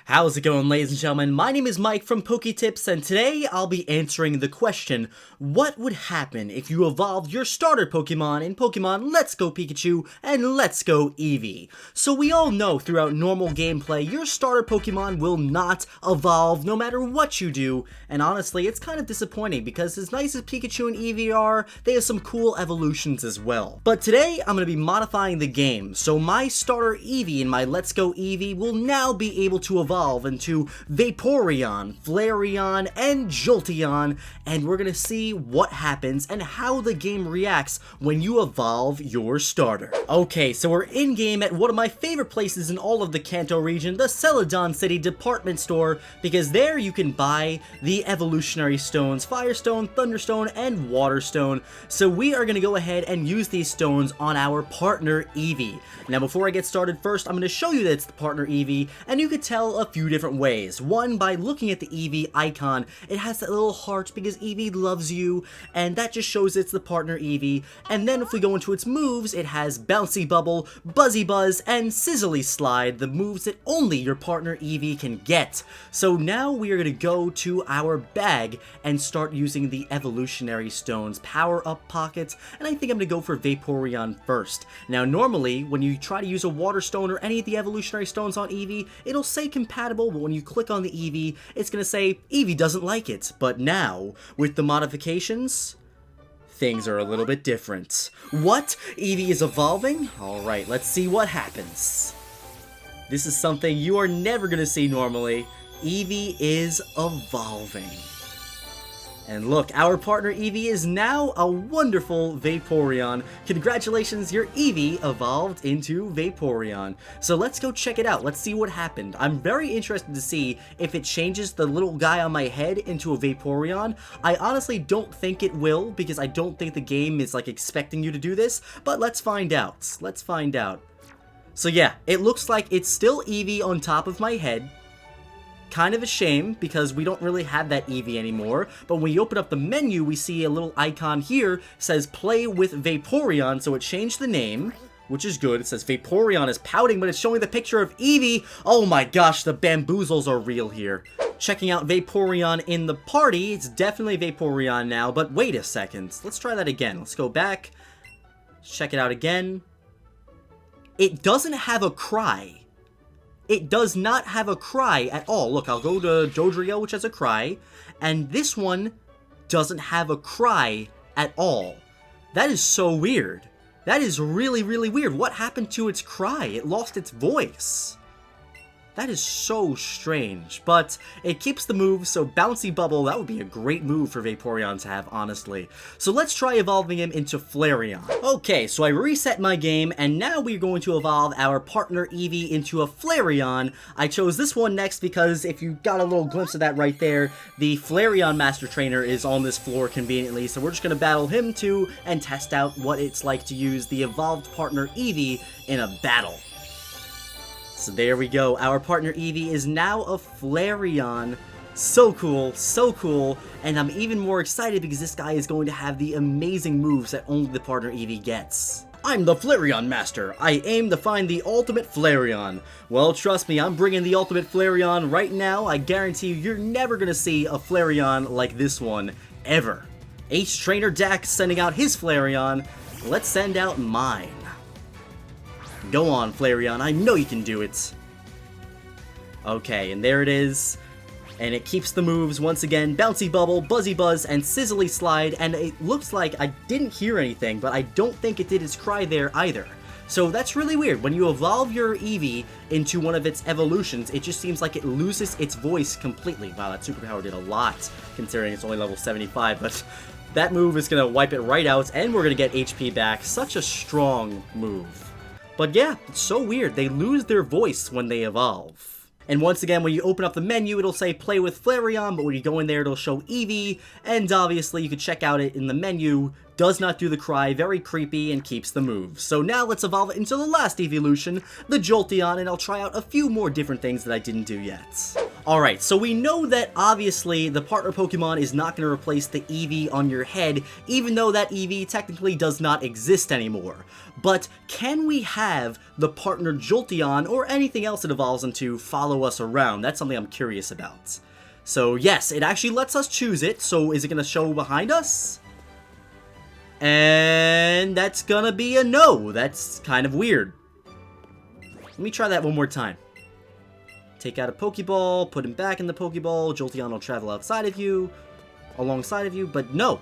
How's it going, ladies and gentlemen? My name is Mike from PokeTips, and today I'll be answering the question, what would happen if you evolved your starter Pokemon in Pokemon Let's Go Pikachu and Let's Go Eevee? So we all know throughout normal gameplay, your starter Pokemon will not evolve no matter what you do, and honestly, it's kind of disappointing because as nice as Pikachu and Eevee are, they have some cool evolutions as well. But today, I'm going to be modifying the game, so my starter Eevee in my Let's Go Eevee will now be able to evolve into Vaporeon, Flareon, and Jolteon, and we're gonna see what happens and how the game reacts when you evolve your starter. Okay, so we're in-game at one of my favorite places in all of the Kanto region, the Celadon City department store, because there you can buy the evolutionary stones, Firestone, Thunderstone, and Waterstone. So we are gonna go ahead and use these stones on our partner Eevee. Now before I get started, first I'm gonna show you that it's the partner Eevee, and you can tell a few different ways. One, by looking at the Eevee icon, it has that little heart because Eevee loves you, and that just shows it's the partner Eevee. And then if we go into its moves, it has Bouncy Bubble, Buzzy Buzz, and Sizzly Slide, the moves that only your partner Eevee can get. So now we are going to go to our bag and start using the evolutionary stones, power up pockets, and I think I'm going to go for Vaporeon first. Now normally, when you try to use a Water Stone or any of the evolutionary stones on Eevee, it'll say compatible, but when you click on the Eevee, it's going to say Eevee doesn't like it. But now, with the modifications, things are a little bit different. What? Eevee is evolving? Alright, let's see what happens. This is something you are never going to see normally. Eevee is evolving. And look, our partner Eevee is now a wonderful Vaporeon. Congratulations, your Eevee evolved into Vaporeon. So let's go check it out. Let's see what happened. I'm very interested to see if it changes the little guy on my head into a Vaporeon. I honestly don't think it will, because I don't think the game is like expecting you to do this, but let's find out. Let's find out. So yeah, it looks like it's still Eevee on top of my head. Kind of a shame, because we don't really have that Eevee anymore, but when we open up the menu, we see a little icon here, says play with Vaporeon, so it changed the name, which is good. It says Vaporeon is pouting, but it's showing the picture of Eevee. Oh my gosh, the bamboozles are real here. Checking out Vaporeon in the party, it's definitely Vaporeon now, but wait a second. Let's try that again. Let's go back, check it out again. It doesn't have a cry. It does not have a cry at all. Look, I'll go to Dodrio, which has a cry, and this one doesn't have a cry at all. That is so weird. That is really, really weird. What happened to its cry? It lost its voice. That is so strange, but it keeps the move, so Bouncy Bubble, that would be a great move for Vaporeon to have, honestly. So let's try evolving him into Flareon. Okay, so I reset my game, and now we're going to evolve our partner Eevee into a Flareon. I chose this one next because if you got a little glimpse of that right there, the Flareon Master Trainer is on this floor conveniently, so we're just going to battle him too and test out what it's like to use the evolved partner Eevee in a battle. So there we go, our partner Eevee is now a Flareon. So cool, and I'm even more excited because this guy is going to have the amazing moves that only the partner Eevee gets. I'm the Flareon Master. I aim to find the ultimate Flareon. Well, trust me, I'm bringing the ultimate Flareon right now. I guarantee you, you're never going to see a Flareon like this one, ever. Ace Trainer Dax sending out his Flareon. Let's send out mine. Go on, Flareon, I know you can do it. Okay, and there it is. And it keeps the moves once again, Bouncy Bubble, Buzzy Buzz, and Sizzly Slide, and it looks like I didn't hear anything, but I don't think it did its cry there either. So that's really weird. When you evolve your Eevee into one of its evolutions, it just seems like it loses its voice completely. Wow, that superpower did a lot, considering it's only level 75, but that move is going to wipe it right out, and we're going to get HP back. Such a strong move. But yeah, it's so weird. They lose their voice when they evolve. And once again, when you open up the menu, it'll say play with Flareon, but when you go in there, it'll show Eevee, and obviously you can check out it in the menu. Does not do the cry, very creepy, and keeps the moves. So now let's evolve it into the last evolution, the Jolteon, and I'll try out a few more different things that I didn't do yet. Alright, so we know that obviously the partner Pokemon is not going to replace the Eevee on your head, even though that Eevee technically does not exist anymore. But can we have the partner Jolteon, or anything else it evolves into, follow us around? That's something I'm curious about. So yes, it actually lets us choose it, so is it going to show behind us? And that's gonna be a no. That's kind of weird. Let me try that one more time. Take out a Pokeball, put him back in the Pokeball, Jolteon will travel outside of you, alongside of you, but no.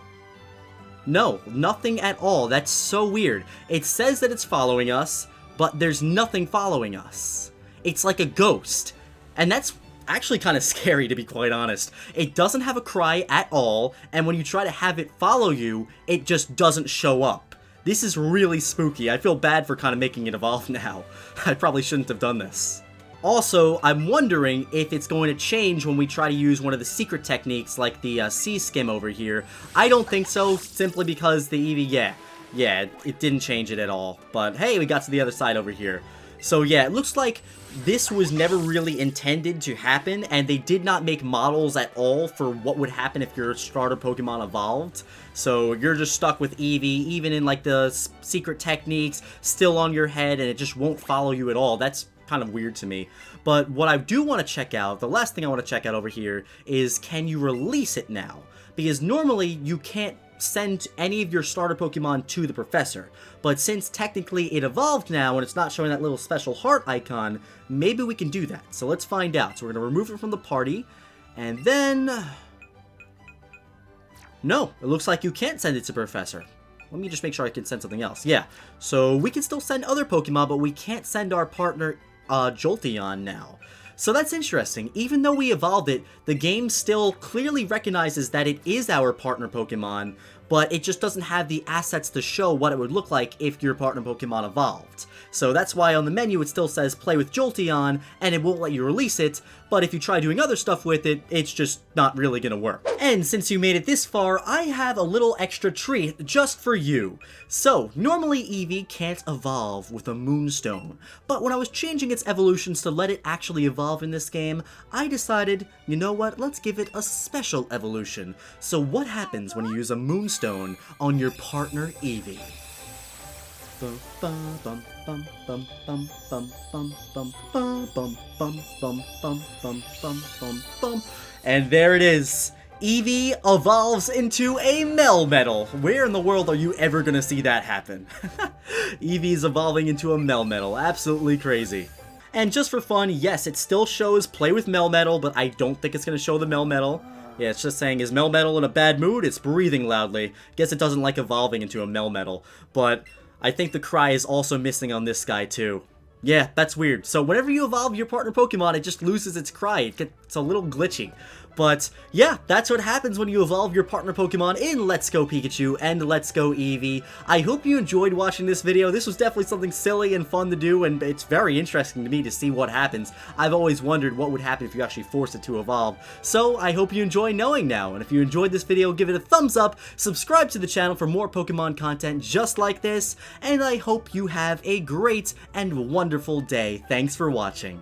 No, nothing at all. That's so weird. It says that it's following us, but there's nothing following us. It's like a ghost. And that's actually kind of scary, to be quite honest. It doesn't have a cry at all, and when you try to have it follow you, it just doesn't show up. This is really spooky. I feel bad for kind of making it evolve now. I probably shouldn't have done this. Also, I'm wondering if it's going to change when we try to use one of the secret techniques like the Sea Skim over here. I don't think so, simply because the Eevee, yeah, it didn't change it at all. But hey, we got to the other side over here. So yeah, it looks like this was never really intended to happen, and they did not make models at all for what would happen if your starter Pokemon evolved. So you're just stuck with Eevee, even in like the secret techniques, still on your head, and it just won't follow you at all. That's kind of weird to me. But what I do want to check out, the last thing I want to check out over here, is can you release it now? Because normally you can't send any of your starter Pokemon to the professor. But since technically it evolved now and it's not showing that little special heart icon, maybe we can do that. So let's find out. So we're going to remove it from the party, and then... No, it looks like you can't send it to Professor. Let me just make sure I can send something else. Yeah, so we can still send other Pokemon, but we can't send our partner Jolteon now. So that's interesting. Even though we evolved it, the game still clearly recognizes that it is our partner Pokemon, but it just doesn't have the assets to show what it would look like if your partner Pokemon evolved. So that's why on the menu it still says play with Jolteon, and it won't let you release it, but if you try doing other stuff with it, it's just not really gonna work. And since you made it this far, I have a little extra treat just for you. So, normally Eevee can't evolve with a Moonstone, but when I was changing its evolutions to let it actually evolve in this game, I decided, you know what, let's give it a special evolution. So what happens when you use a Moonstone on your partner Eevee? And there it is. Eevee evolves into a Melmetal. Where in the world are you ever gonna see that happen? Eevee's evolving into a Melmetal. Absolutely crazy. And just for fun, yes, it still shows play with Melmetal, but I don't think it's gonna show the Melmetal. Yeah, it's just saying, is Melmetal in a bad mood? It's breathing loudly. Guess it doesn't like evolving into a Melmetal. But I think the cry is also missing on this guy too. Yeah, that's weird. So whenever you evolve your partner Pokemon, it just loses its cry. It's a little glitchy. But yeah, that's what happens when you evolve your partner Pokemon in Let's Go Pikachu and Let's Go Eevee. I hope you enjoyed watching this video. This was definitely something silly and fun to do, and it's very interesting to me to see what happens. I've always wondered what would happen if you actually forced it to evolve. So I hope you enjoy knowing now, and if you enjoyed this video, give it a thumbs up, subscribe to the channel for more Pokemon content just like this, and I hope you have a great and wonderful day. Thanks for watching.